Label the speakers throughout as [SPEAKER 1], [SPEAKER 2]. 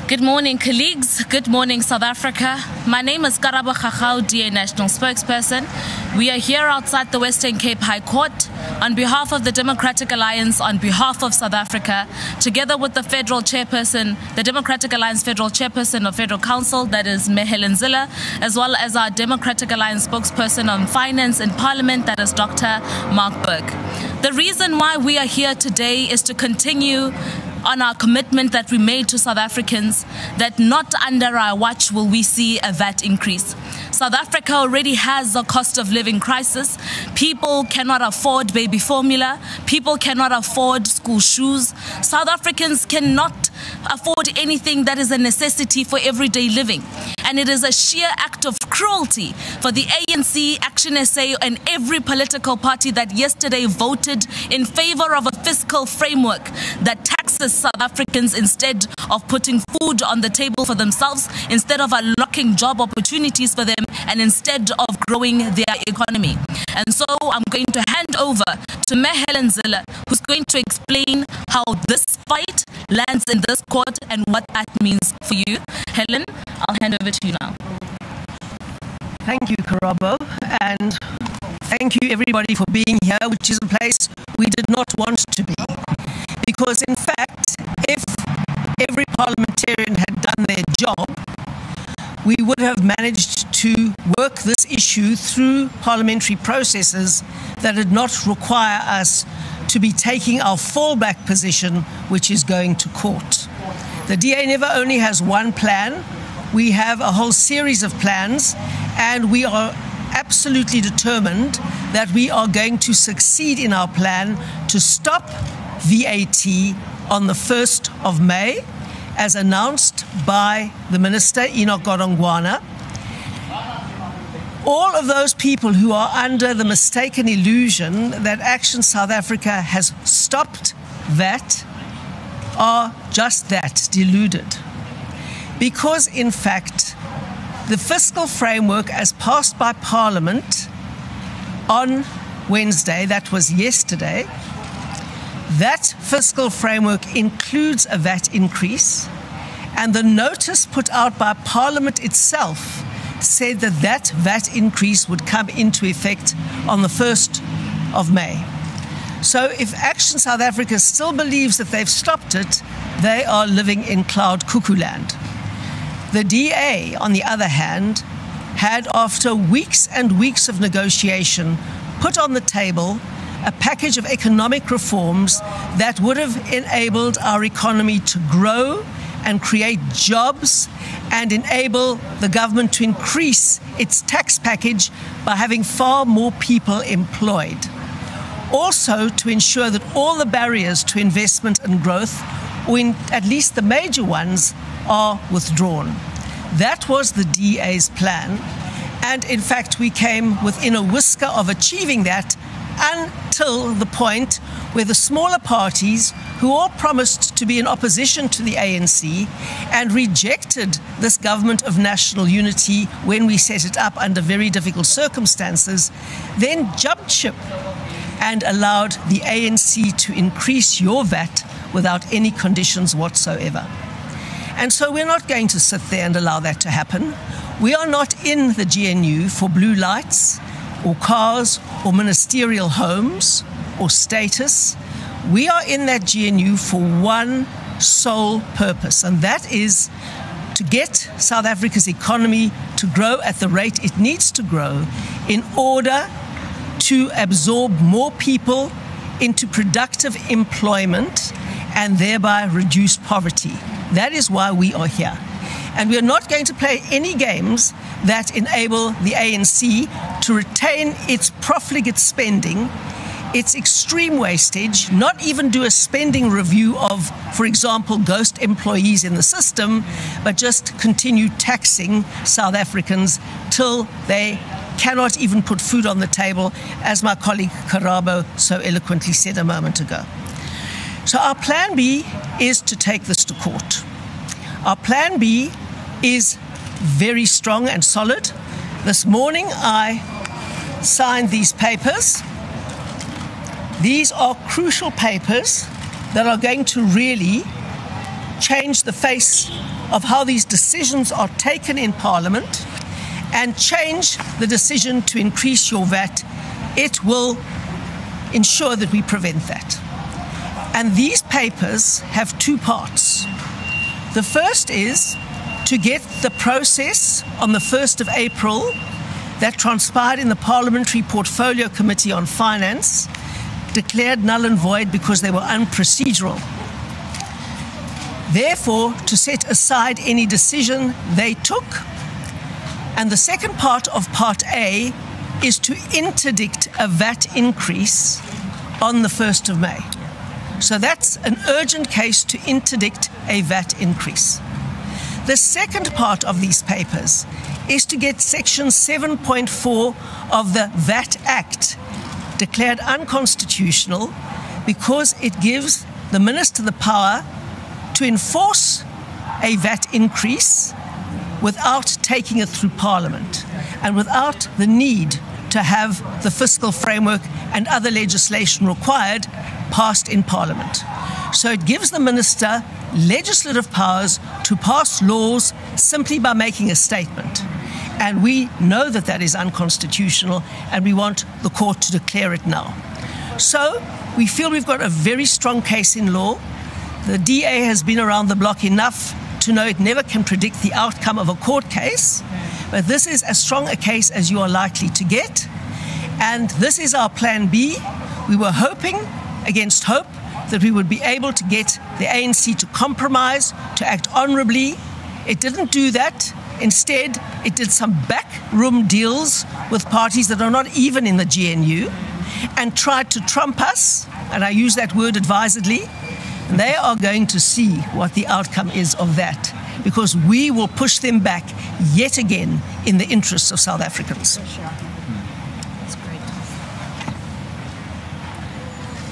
[SPEAKER 1] Good morning, colleagues. Good morning, South Africa. My name is Karabo Khakhau, DA National Spokesperson. We are here outside the Western Cape High Court on behalf of the Democratic Alliance, on behalf of South Africa, together with the Federal Chairperson, the Democratic Alliance Federal Chairperson of Federal Council, that is Helen Zille, as well as our Democratic Alliance Spokesperson on Finance in Parliament, that is Dr. Mark Burke. The reason why we are here today is to continue on our commitment that we made to South Africans that not under our watch will we see a VAT increase. South Africa already has a cost of living crisis. People cannot afford baby formula. People cannot afford school shoes. South Africans cannot afford anything that is a necessity for everyday living. And it is a sheer act of cruelty for the ANC, Action SA, and every political party that yesterday voted in favor of a fiscal framework that taxes South Africans instead of putting food on the table for themselves, instead of unlocking job opportunities for them, and instead of growing their economy. And so I'm going to hand over to Helen Zille, who's going to explain how this fight lands in this court and what that means for you. Helen, I'll hand over to you now.
[SPEAKER 2] Thank you, Karabo, and thank you everybody for being here, which is a place we did not want to be. Because in fact, if every parliamentarian had done their job, we would have managed to work this issue through parliamentary processes that did not require us to be taking our fallback position, which is going to court. The DA never only has one plan, we have a whole series of plans, and we are absolutely determined that we are going to succeed in our plan to stop VAT on the 1st of May, as announced by the Minister, Enoch Godongwana. All of those people who are under the mistaken illusion that Action South Africa has stopped VAT are just that, deluded. Because, in fact, the fiscal framework as passed by Parliament on Wednesday, that was yesterday, that fiscal framework includes a VAT increase, and the notice put out by Parliament itself said that that VAT increase would come into effect on the 1st of May. So if Action South Africa still believes that they've stopped it, they are living in cloud cuckoo land. The DA, on the other hand, had, after weeks and weeks of negotiation, put on the table a package of economic reforms that would have enabled our economy to grow and create jobs and enable the government to increase its tax package by having far more people employed. Also, to ensure that all the barriers to investment and growth, or at least the major ones, are withdrawn. That was the DA's plan, and in fact we came within a whisker of achieving that until the point where the smaller parties, who all promised to be in opposition to the ANC and rejected this government of national unity when we set it up under very difficult circumstances, then jumped ship and allowed the ANC to increase your VAT without any conditions whatsoever. And so we're not going to sit there and allow that to happen. We are not in the GNU for blue lights or cars or ministerial homes or status. We are in that GNU for one sole purpose, and that is to get South Africa's economy to grow at the rate it needs to grow in order to absorb more people into productive employment and thereby reduce poverty. That is why we are here. And we are not going to play any games that enable the ANC to retain its profligate spending, its extreme wastage, not even do a spending review of, for example, ghost employees in the system, but just continue taxing South Africans till they cannot even put food on the table, as my colleague Karabo so eloquently said a moment ago. So our plan B is to take this to court. Our plan B is very strong and solid. This morning I signed these papers. These are crucial papers that are going to really change the face of how these decisions are taken in Parliament and change the decision to increase your VAT, it will ensure that we prevent that. And these papers have two parts. The first is to get the process on the 1st of April that transpired in the Parliamentary Portfolio Committee on Finance declared null and void because they were unprocedural. Therefore, to set aside any decision they took. And the second part of Part A is to interdict a VAT increase on the 1st of May. So that's an urgent case to interdict a VAT increase. The second part of these papers is to get Section 7.4 of the VAT Act declared unconstitutional because it gives the Minister the power to enforce a VAT increase without taking it through Parliament and without the need to have the fiscal framework and other legislation required passed in Parliament. So it gives the Minister legislative powers to pass laws simply by making a statement. And we know that that is unconstitutional, and we want the court to declare it now. So we feel we've got a very strong case in law. The DA has been around the block enough to know it never can predict the outcome of a court case, but this is as strong a case as you are likely to get. And this is our plan B. We were hoping, against hope, that we would be able to get the ANC to compromise, to act honourably. It didn't do that. Instead, it did some backroom deals with parties that are not even in the GNU and tried to trump us, and I use that word advisedly. And they are going to see what the outcome is of that, because we will push them back yet again in the interests of South Africans.
[SPEAKER 1] That's great.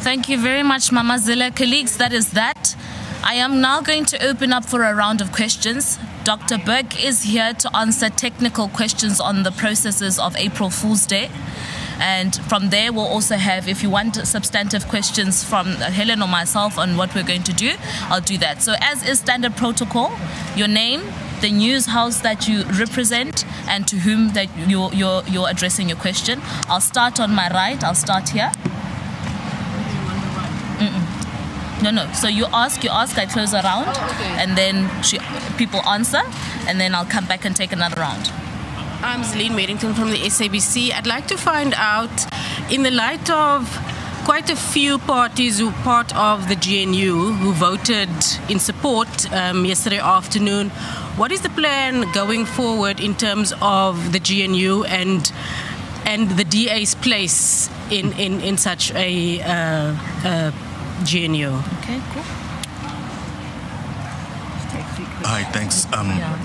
[SPEAKER 1] Thank you very much, Mama Zille. Colleagues, that is that. I am now going to open up for a round of questions. Dr. Burke is here to answer technical questions on the processes of April Fool's Day. And from there, we'll also have, if you want substantive questions from Helen or myself on what we're going to do, I'll do that. So as is standard protocol, your name, the news house that you represent, and to whom that you're addressing your question. I'll start on my right. I'll start here. No. So you ask, I close a round, and then people answer, and then I'll come back and take another round.
[SPEAKER 3] I'm Zille Merrington from the SABC. I'd like to find out, in the light of quite a few parties who are part of the GNU who voted in support yesterday afternoon, what is the plan going forward in terms of the GNU and the DA's place in such a GNU?
[SPEAKER 1] Okay, cool.
[SPEAKER 4] Hi, thanks.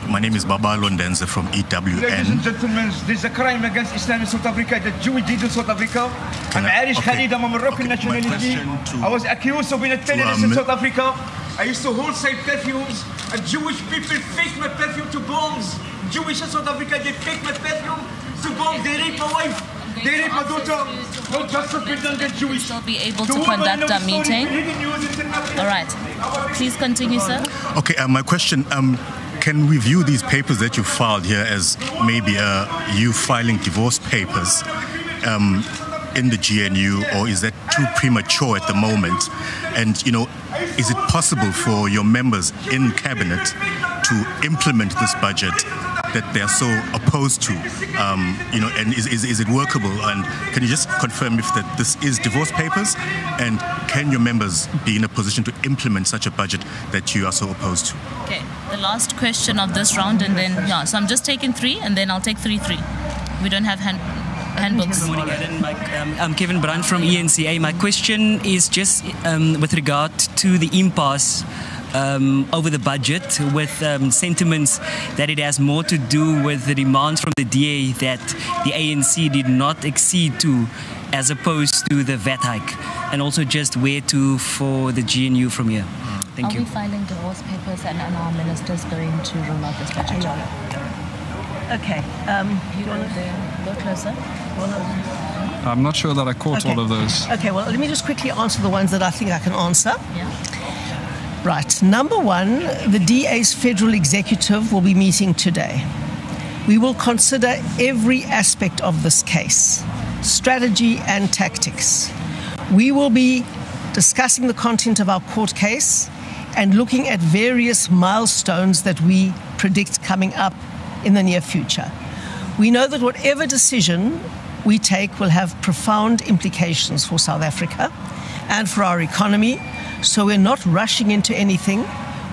[SPEAKER 4] My name is Baba Londense from EWN.
[SPEAKER 5] Ladies and gentlemen, there's a crime against Islam in South Africa that Jews did in South Africa. I'm Irish Khalid, I'm a Moroccan nationality. I was accused of being a terrorist in South Africa. I used to wholesale perfumes, and Jewish people fake my perfume to bombs. Jewish in South Africa, they fake my perfume to bombs. They rape my wife. They rape my daughter. No justice for them, they're Jewish.
[SPEAKER 1] Still be able to conduct a meeting. All right. Please continue, sir.
[SPEAKER 4] Okay, my question, can we view these papers that you filed here as maybe you filing divorce papers in the GNU, or is that too premature at the moment? And, you know, is it possible for your members in cabinet to implement this budget that they're so opposed to, you know, and is it workable? And can you just confirm if that this is divorce papers, and can your members be in a position to implement such a budget that you are so opposed to?
[SPEAKER 1] Okay, the last question of this round, and then, yeah, so I'm just taking 3, and then I'll take 3. We don't have handbooks.
[SPEAKER 6] Good morning, Helen. I'm Kevin Brand from ENCA. My question is just with regard to the impasse over the budget, with sentiments that it has more to do with the demands from the DA that the ANC did not accede to, as opposed to the VAT hike, and also just where to for the GNU from here. Thank you.
[SPEAKER 1] Are we filing divorce papers, and our ministers going to roll out this budget?
[SPEAKER 2] Okay.
[SPEAKER 1] You want to go closer?
[SPEAKER 7] I'm not sure that I caught all of those.
[SPEAKER 2] Okay, well, let me just quickly answer the ones that I think I can answer.
[SPEAKER 1] Yeah.
[SPEAKER 2] Right. Number one, the DA's federal executive will be meeting today. We will consider every aspect of this case, strategy and tactics. We will be discussing the content of our court case and looking at various milestones that we predict coming up in the near future. We know that whatever decision we take will have profound implications for South Africa and for our economy, so we're not rushing into anything.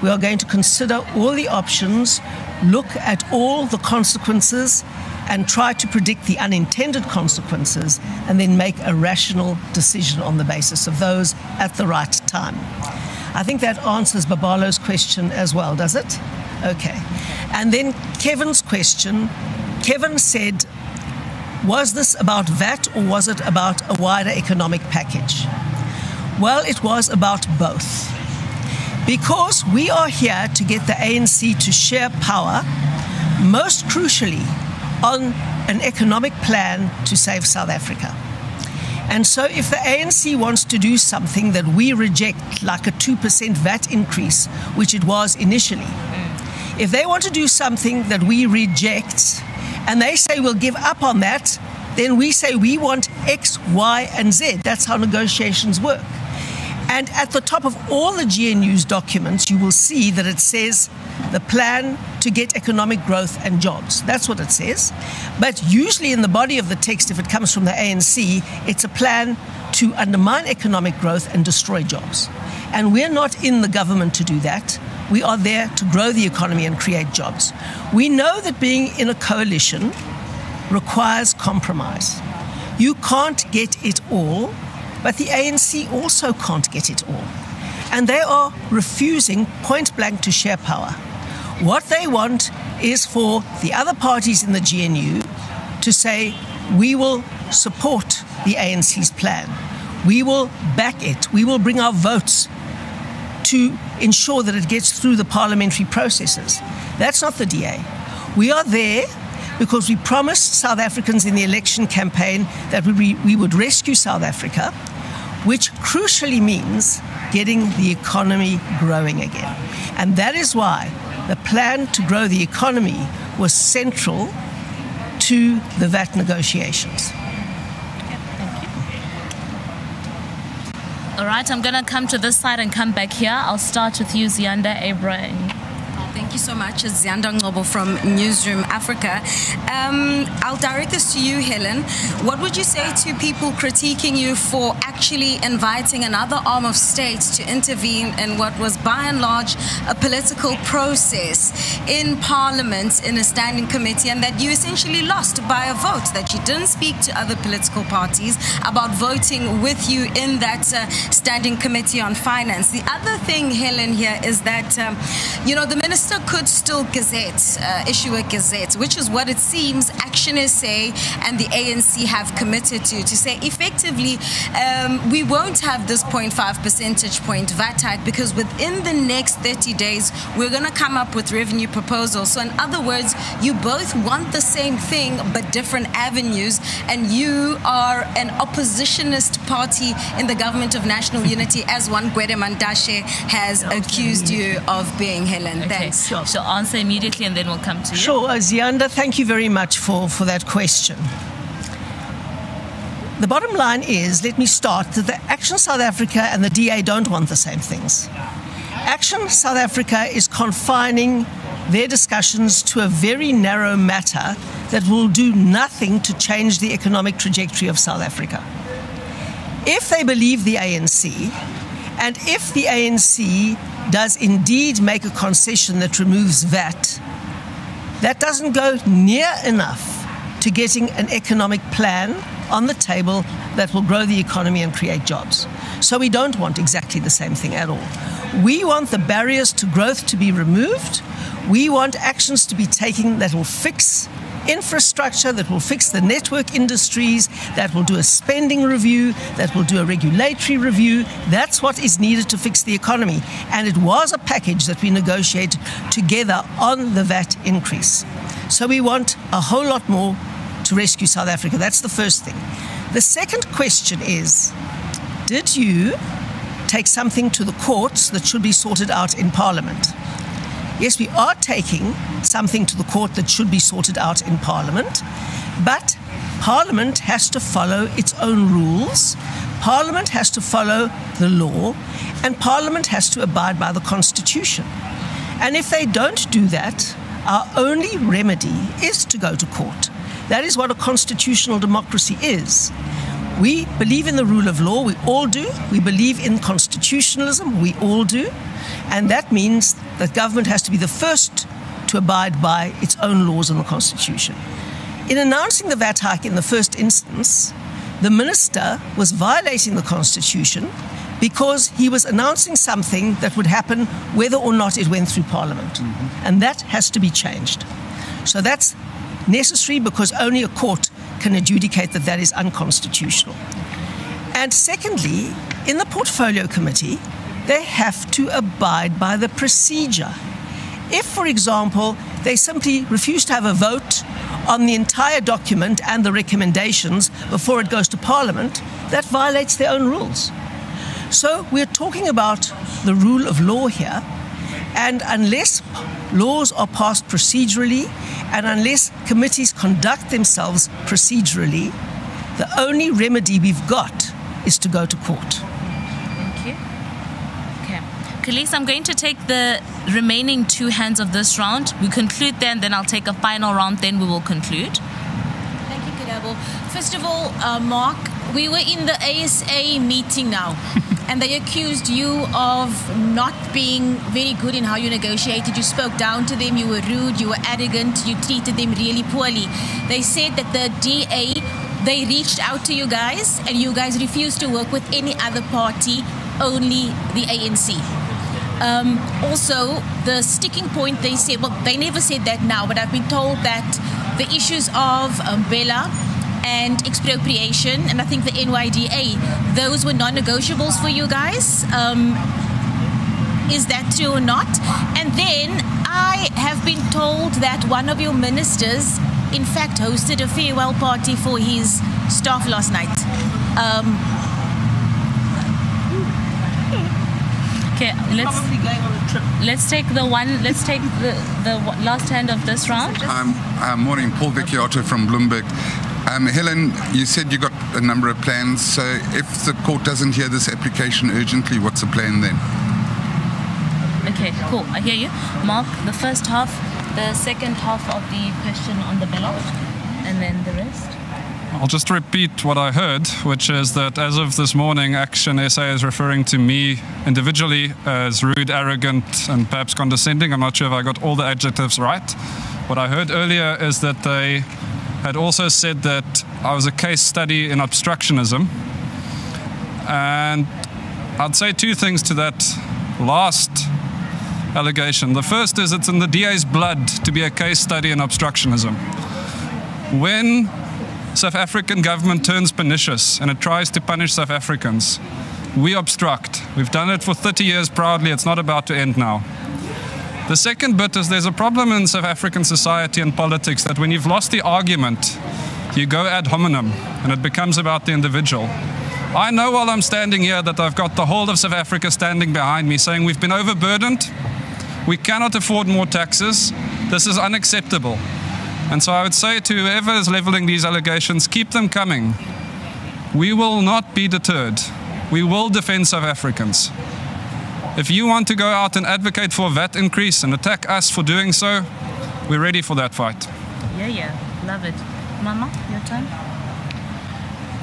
[SPEAKER 2] We are going to consider all the options, look at all the consequences, and try to predict the unintended consequences, and then make a rational decision on the basis of those at the right time. I think that answers Babalo's question as well, does it? Okay. And then Kevin's question. Kevin said, was this about VAT or was it about a wider economic package? Well, it was about both. Because we are here to get the ANC to share power, most crucially, on an economic plan to save South Africa. And so if the ANC wants to do something that we reject, like a 2% VAT increase, which it was initially, if they want to do something that we reject, and they say we'll give up on that, then we say we want X, Y, and Z. That's how negotiations work. And at the top of all the GNU's documents, you will see that it says the plan to get economic growth and jobs. That's what it says. But usually in the body of the text, if it comes from the ANC, it's a plan to undermine economic growth and destroy jobs. And we're not in the government to do that. We are there to grow the economy and create jobs. We know that being in a coalition requires compromise. You can't get it all, but the ANC also can't get it all. And they are refusing point blank to share power. What they want is for the other parties in the GNU to say, we will support the ANC's plan. We will back it. We will bring our votes to ensure that it gets through the parliamentary processes. That's not the DA. We are there because we promised South Africans in the election campaign that we would rescue South Africa, which crucially means getting the economy growing again. And that is why the plan to grow the economy was central to the VAT negotiations.
[SPEAKER 1] All right, I'm going to come to this side and come back here. I'll start with you, Ziyanda Abraham.
[SPEAKER 8] Thank you so much. It's Ziyanda Ngobo from Newsroom Africa. I'll direct this to you, Helen. What would you say to people critiquing you for actually inviting another arm of state to intervene in what was by and large a political process in Parliament in a standing committee, and that you essentially lost by a vote, that you didn't speak to other political parties about voting with you in that standing committee on finance? The other thing, Helen, here is that, the minister could still issue a gazette, which is what it seems Action SA and the ANC have committed to say effectively we won't have this 0.5 percentage point VAT hike because within the next 30 days we're going to come up with revenue proposals. So in other words, you both want the same thing but different avenues, and you are an oppositionist party in the government of national unity, as one Gwede Mandashe has accused you of being, Helen.
[SPEAKER 1] Okay.
[SPEAKER 8] Thanks.
[SPEAKER 1] Sure. So answer immediately and then we'll come to you.
[SPEAKER 2] Sure, Ziyanda, thank you very much for that question. The bottom line is, let me start, that the Action South Africa and the DA don't want the same things. Action South Africa is confining their discussions to a very narrow matter that will do nothing to change the economic trajectory of South Africa. If they believe the ANC, and if the ANC does indeed make a concession that removes VAT, that doesn't go near enough to getting an economic plan on the table that will grow the economy and create jobs. So we don't want exactly the same thing at all. We want the barriers to growth to be removed. We want actions to be taken that will fix infrastructure, that will fix the network industries, that will do a spending review, that will do a regulatory review. That's what is needed to fix the economy. And it was a package that we negotiated together on the VAT increase. So we want a whole lot more to rescue South Africa. That's the first thing. The second question is, did you take something to the courts that should be sorted out in Parliament. Yes, we are taking something to the court that should be sorted out in Parliament, but Parliament has to follow its own rules, Parliament has to follow the law, and Parliament has to abide by the Constitution. And if they don't do that, our only remedy is to go to court. That is what a constitutional democracy is. We believe in the rule of law, we all do. We believe in constitutionalism, we all do. And that means that government has to be the first to abide by its own laws and the Constitution. In announcing the VAT hike in the first instance, the minister was violating the Constitution because he was announcing something that would happen whether or not it went through Parliament. And that has to be changed. So that's necessary because only a court can adjudicate that that is unconstitutional. And secondly, in the Portfolio Committee, they have to abide by the procedure. If, for example, they simply refuse to have a vote on the entire document and the recommendations before it goes to Parliament, that violates their own rules. So we're talking about the rule of law here, and unless laws are passed procedurally and unless committees conduct themselves procedurally, the only remedy we've got is to go to court.
[SPEAKER 1] Thank you. Okay. Khalees, I'm going to take the remaining two hands of this round. We conclude then I'll take a final round, then we will conclude.
[SPEAKER 9] Thank you, Karabo. First of all, Mark, we were in the ASA meeting now, and they accused you of not being very good in how you negotiated. You spoke down to them, you were rude, you were arrogant, you treated them really poorly. They said that the DA, they reached out to you guys, and you guys refused to work with any other party, only the ANC. Also, the sticking point, they said, well, they never said that now, but I've been told that the issues of Bella and expropriation, and I think the NYDA, those were non-negotiables for you guys. Is that true or not? And then I have been told that one of your ministers, in fact, hosted a farewell party for his staff last night.
[SPEAKER 1] Okay, let's take the last hand of this round.
[SPEAKER 10] Morning, Paul Vecchiato from Bloomberg. Helen, you said you got a number of plans, so if the court doesn't hear this application urgently, what's the plan then?
[SPEAKER 1] Okay, cool, I hear you. Mark, the first half, the second half of the question on the ballot, and then the rest.
[SPEAKER 7] I'll just repeat what I heard, which is that as of this morning, Action SA is referring to me individually as rude, arrogant, and perhaps condescending. I'm not sure if I got all the adjectives right. What I heard earlier is that they had also said that I was a case study in obstructionism. And I'd say two things to that last allegation. The first is it's in the DA's blood to be a case study in obstructionism. When South African government turns pernicious and it tries to punish South Africans, we obstruct. We've done it for 30 years proudly. It's not about to end now. The second bit is there's a problem in South African society and politics that when you've lost the argument, you go ad hominem and it becomes about the individual. I know while I'm standing here that I've got the whole of South Africa standing behind me saying we've been overburdened, we cannot afford more taxes, this is unacceptable. And so I would say to whoever is leveling these allegations, keep them coming. We will not be deterred. We will defend South Africans. If you want to go out and advocate for a VAT increase and attack us for doing so, we're ready for that fight.
[SPEAKER 1] Yeah, love it. Mama, your turn.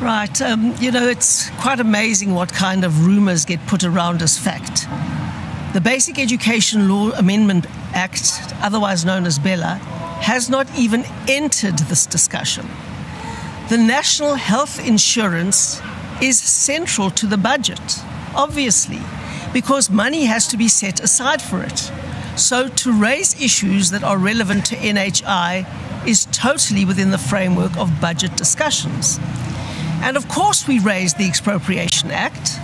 [SPEAKER 2] Right, it's quite amazing what kind of rumors get put around as fact. The Basic Education Law Amendment Act, otherwise known as Bella, has not even entered this discussion. The National Health Insurance is central to the budget, obviously, because money has to be set aside for it. So to raise issues that are relevant to NHI is totally within the framework of budget discussions. And of course we raised the Expropriation Act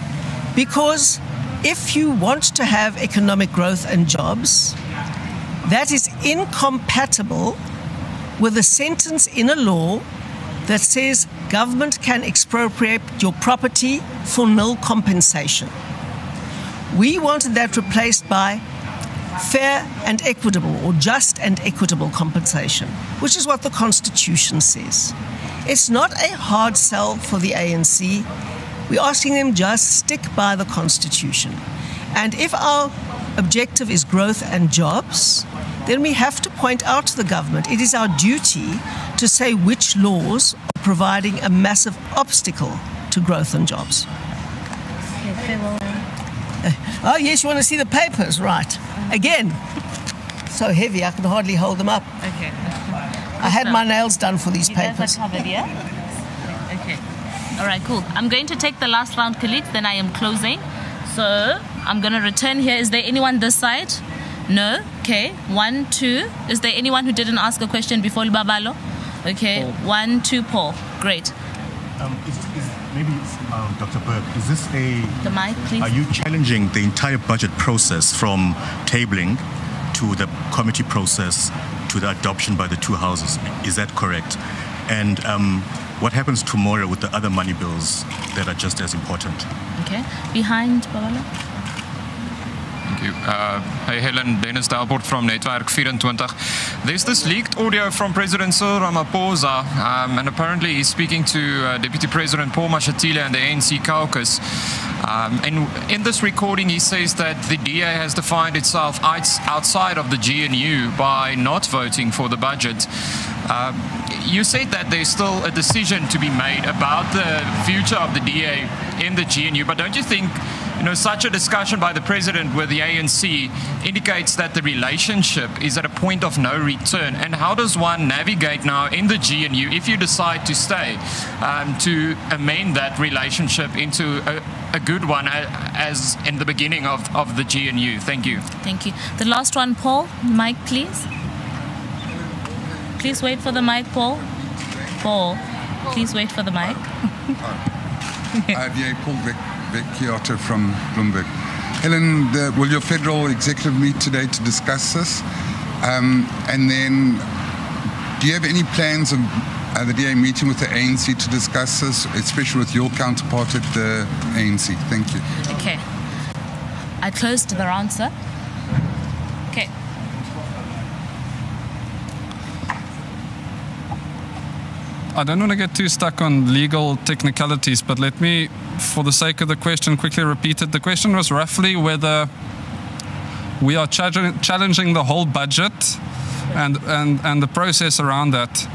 [SPEAKER 2] because if you want to have economic growth and jobs, that is incompatible with a sentence in a law that says government can expropriate your property for nil compensation. We wanted that replaced by fair and equitable, or just and equitable compensation, which is what the Constitution says. It's not a hard sell for the ANC. We're asking them just stick by the Constitution. And if our objective is growth and jobs, then we have to point out to the government it is our duty to say which laws are providing a massive obstacle to growth and jobs. Oh, yes, you want to see the papers, right. Again, so heavy I can hardly hold them up.
[SPEAKER 1] Okay.
[SPEAKER 2] I had my nails done for these papers.
[SPEAKER 1] You guys are covered, yeah? Okay. All right, cool. I'm going to take the last round, colleagues, then I am closing. So I'm going to return here. Is there anyone this side? No? Okay. 1, 2. Is there anyone who didn't ask a question before Libabalo? Okay. Paul. 1, 2, Paul. Great.
[SPEAKER 4] Maybe Dr. Burke, is this
[SPEAKER 1] the mic, please?
[SPEAKER 4] Are you challenging the entire budget process from tabling to the committee process to the adoption by the two houses? Is that correct? And what happens tomorrow with the other money bills that are just as important?
[SPEAKER 1] Okay. Behind Babalo.
[SPEAKER 11] Thank you. Hey Helen, Dennis Dalport from Netwerk 24. There's this leaked audio from President Cyril Ramaphosa, and apparently he's speaking to Deputy President Paul Mashatile and the ANC caucus. And in this recording, he says that the DA has defined itself outside of the GNU by not voting for the budget. You said that there's still a decision to be made about the future of the DA in the GNU, but don't you think, such a discussion by the President with the ANC indicates that the relationship is at a point of no return? And how does one navigate now in the GNU if you decide to stay, to amend that relationship into a good one as in the beginning of the GNU? Thank you.
[SPEAKER 1] Thank you. The last one, Paul. Mic, please. Please wait for the mic, Paul. Paul, please wait for the mic.
[SPEAKER 10] Paul Vecchiato from Bloomberg. Helen, will your federal executive meet today to discuss this? And then, do you have any plans of the DA meeting with the ANC to discuss this, especially with your counterpart at the ANC? Thank you.
[SPEAKER 1] Okay. I closed the answer. Okay.
[SPEAKER 7] I don't want to get too stuck on legal technicalities, but let me, for the sake of the question, quickly repeat it. The question was roughly whether we are challenging the whole budget and the process around that.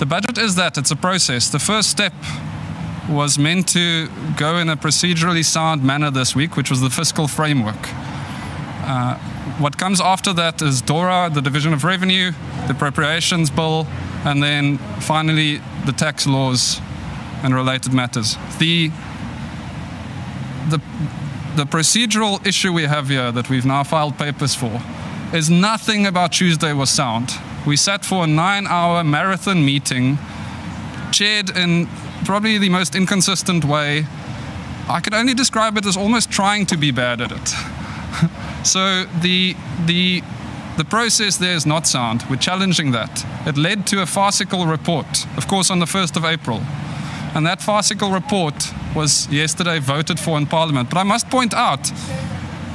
[SPEAKER 7] The budget is that, it's a process. The first step was meant to go in a procedurally sound manner this week, which was the fiscal framework. What comes after that is DORA, the Division of Revenue, the Appropriations Bill, and then finally the tax laws and related matters. The procedural issue we have here that we've now filed papers for is nothing about Tuesday was sound. We sat for a 9-hour marathon meeting, chaired in probably the most inconsistent way. I could only describe it as almost trying to be bad at it. So the process there is not sound. We're challenging that. It led to a farcical report, of course, on the 1st of April. And that farcical report was yesterday voted for in Parliament. But I must point out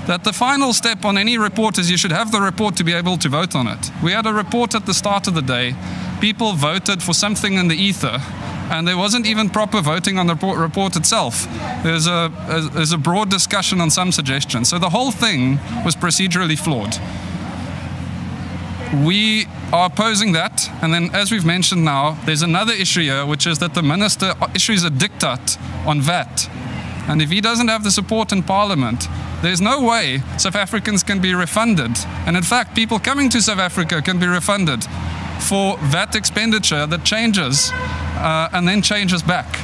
[SPEAKER 7] that the final step on any report is you should have the report to be able to vote on it. We had a report at the start of the day. People voted for something in the ether, and there wasn't even proper voting on the report itself. There's a broad discussion on some suggestions. So the whole thing was procedurally flawed. We are opposing that, and then as we've mentioned now, there's another issue here, which is that the Minister issues a diktat on VAT. And if he doesn't have the support in Parliament, there's no way South Africans can be refunded. And in fact, people coming to South Africa can be refunded for VAT expenditure that changes and then changes back.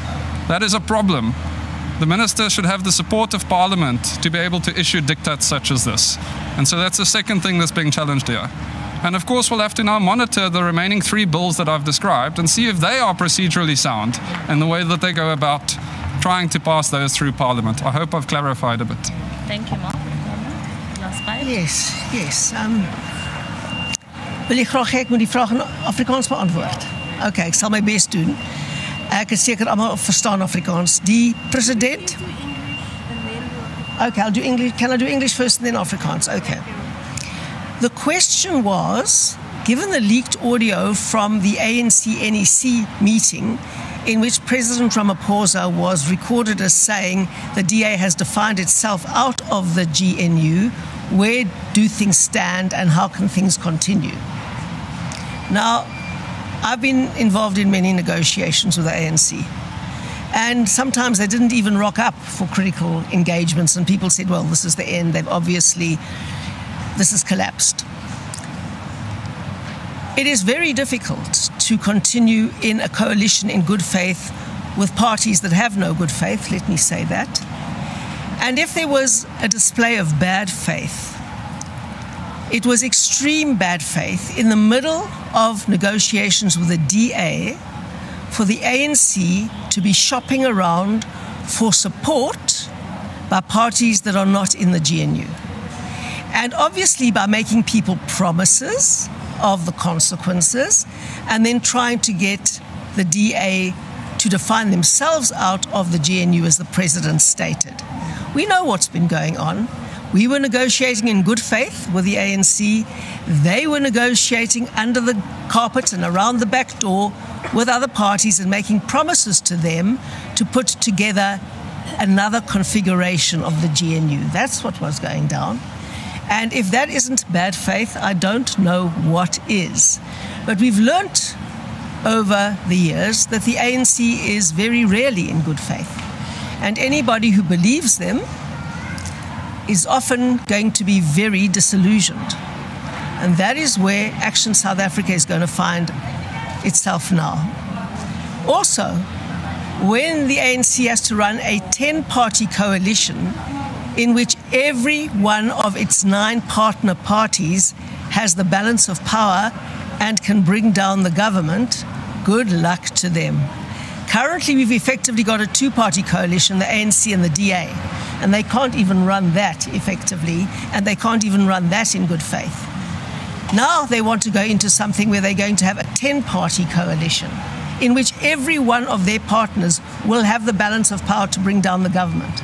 [SPEAKER 7] That is a problem. The Minister should have the support of Parliament to be able to issue diktats such as this. And so that's the second thing that's being challenged here. And of course, we'll have to now monitor the remaining 3 bills that I've described and see if they are procedurally sound in the way that they go about trying to pass those through Parliament. I hope I've clarified a bit.
[SPEAKER 1] Thank you, Mark. Last slide.
[SPEAKER 2] Yes. Wil jy graag hê ek moet die vraag in Afrikaans beantwoord? Okay, ek sal my bes doen. Ek is seker almal verstaan Afrikaans. Die president Okay, I'll do English. Can I do English first and then Afrikaans? Okay. The question was, given the leaked audio from the ANC-NEC meeting in which President Ramaphosa was recorded as saying the DA has defined itself out of the GNU, where do things stand and how can things continue? Now, I've been involved in many negotiations with the ANC. And sometimes they didn't even rock up for critical engagements, and people said, well, this is the end. This has collapsed. It is very difficult to continue in a coalition in good faith with parties that have no good faith, let me say that. And if there was a display of bad faith, it was extreme bad faith in the middle of negotiations with the DA for the ANC to be shopping around for support by parties that are not in the GNU. And obviously by making people promises of the consequences and then trying to get the DA to define themselves out of the GNU as the president stated. We know what's been going on. We were negotiating in good faith with the ANC. They were negotiating under the carpet and around the back door with other parties and making promises to them to put together another configuration of the GNU. That's what was going down. And if that isn't bad faith, I don't know what is. But we've learnt over the years that the ANC is very rarely in good faith. And anybody who believes them is often going to be very disillusioned. And that is where Action South Africa is going to find itself now. Also, when the ANC has to run a 10-party coalition in which every one of its 9 partner parties has the balance of power and can bring down the government, good luck to them. Currently, we've effectively got a 2-party coalition, the ANC and the DA, and they can't even run that effectively, and they can't even run that in good faith. Now they want to go into something where they're going to have a 10-party coalition in which every one of their partners will have the balance of power to bring down the government.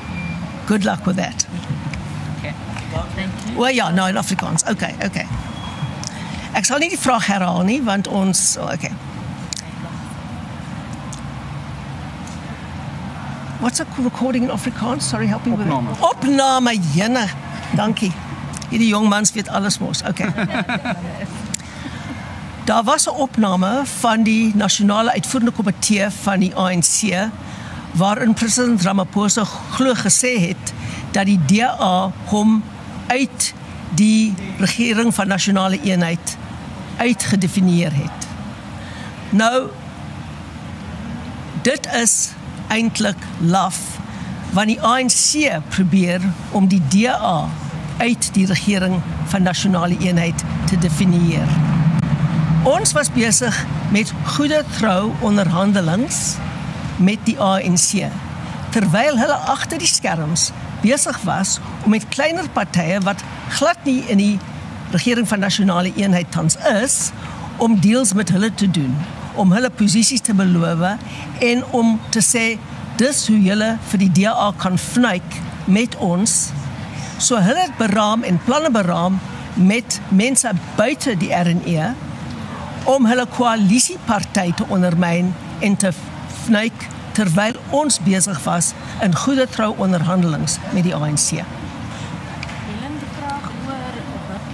[SPEAKER 2] Good luck with that.
[SPEAKER 1] Okay. Thank you.
[SPEAKER 2] Well, ja, nou in Afrikaans. Okay. Ek sal nie die vraag herhaal nie, want ons... Okay. What's a recording in Afrikaans? Sorry, help me with it. Opname, jene. Dankie. Hierdie jong mans weet alles mos. Okay. Daar was 'n opname van die nasionale uitvoerende komitee van die ANC waarin president Ramaphosa glo gesê het dat die DA hom uit die regering van nasionale eenheid uitgedefinieer het. Nou, dit is eintlik laf, want die ANC probeer om die DA uit die regering van nasionale eenheid te definieer. Ons was besig met goeie trou onderhandelings met die ANC, terwyl hulle agter die skerms besig was om met kleiner partye wat glad nie in die regering van nasionale eenheid tans is, om deals met hulle te doen, om hulle posisies te beloof en om te sê, dis hoe julle vir die DA kan vnuik met ons. So hulle het beraam en planne beraam met mense buite die RNE om hulle koalisieparty te ondermyn en te vnuik terwyl ons besig was in goeie trou onderhandelings met die ANC.
[SPEAKER 3] Helen, die vraag oor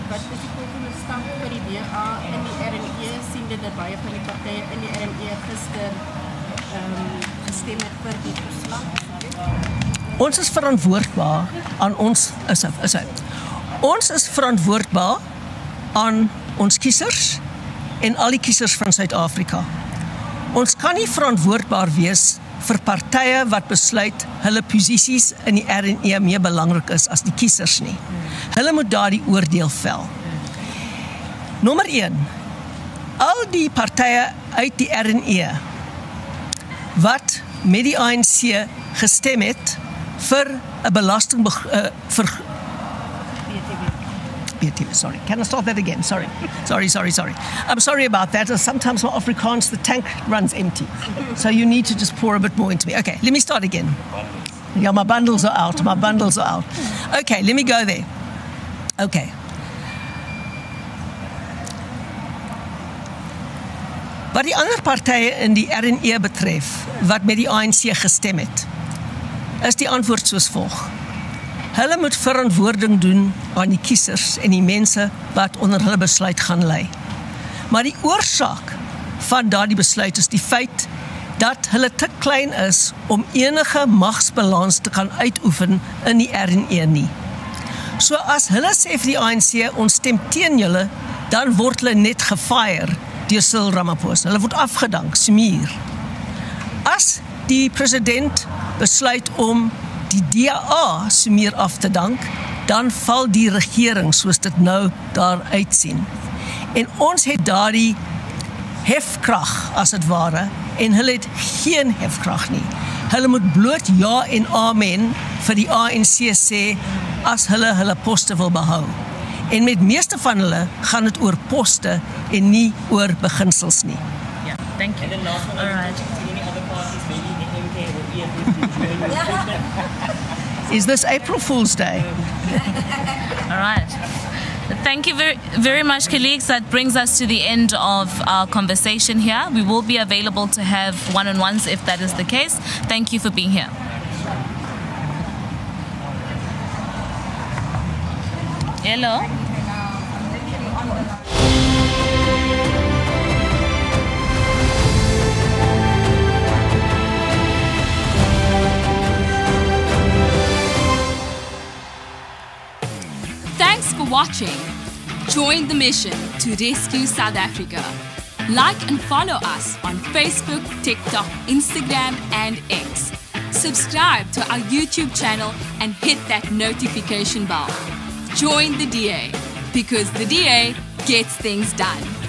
[SPEAKER 3] wat is die volgende stap vir die DA in die RNE, sien dit dat baie van die partye in die RNE gister gestem het vir die verslag?
[SPEAKER 2] Ons is verantwoordbaar aan ons is verantwoordbaar aan ons kiesers en al die kiesers van Suid-Afrika. Ons kan nie verantwoordbaar wees vir partye wat besluit hulle posisies in die RNE meer belangrik is as die kiesers nie. Hulle moet daardie oordeel vel. Nommer 1. Al die partye uit die RNE wat met die ANC gestem het vir 'n belasting vir BTW, sorry. Can I start that again? Sorry. I'm sorry about that. Sometimes my Afrikaans, the tank runs empty. So you need to just pour a bit more into me. Okay, let me start again. Yeah, my bundles are out. My bundles are out. Okay, let me go there. Okay. Wat die ander partye in die RNE betref, wat met die ANC gestem het, is die antwoord soos volg. Hulle moet verantwoording doen aan die kiesers en die mense wat onder hulle besluit gaan lê. Maar die oorsaak van daardie besluit is die feit dat hulle te klein is om enige magsbalans te kan uitoefen in die RNE nie. So as hulle sê vir die ANC, ons stem teen julle, dan word hulle net gefire deur Cyril Ramaphosa. Hulle word afgedank, smeer. As die president besluit om die DA smeer af te dank, dan val die regering soos dit nou daar uitsien. En ons het daardie hefkrag, as het ware, en hulle het geen hefkrag nie. Hulle moet bloot ja en amen vir die ANC sê, as hulle poste wil behou. En met meeste van hulle gaan dit oor poste en nie oor beginsels nie.
[SPEAKER 1] Yeah, thank you. All right.
[SPEAKER 2] Is this April Fool's Day?
[SPEAKER 1] All right. Thank you very, very much, colleagues. That brings us to the end of our conversation here. We will be available to have one-on-ones if that is the case. Thank you for being here. Hello.
[SPEAKER 12] Thanks for watching. Join the mission to rescue South Africa. Like and follow us on Facebook, TikTok, Instagram, and X. Subscribe to our YouTube channel and hit that notification bell. Join the DA, because the DA gets things done.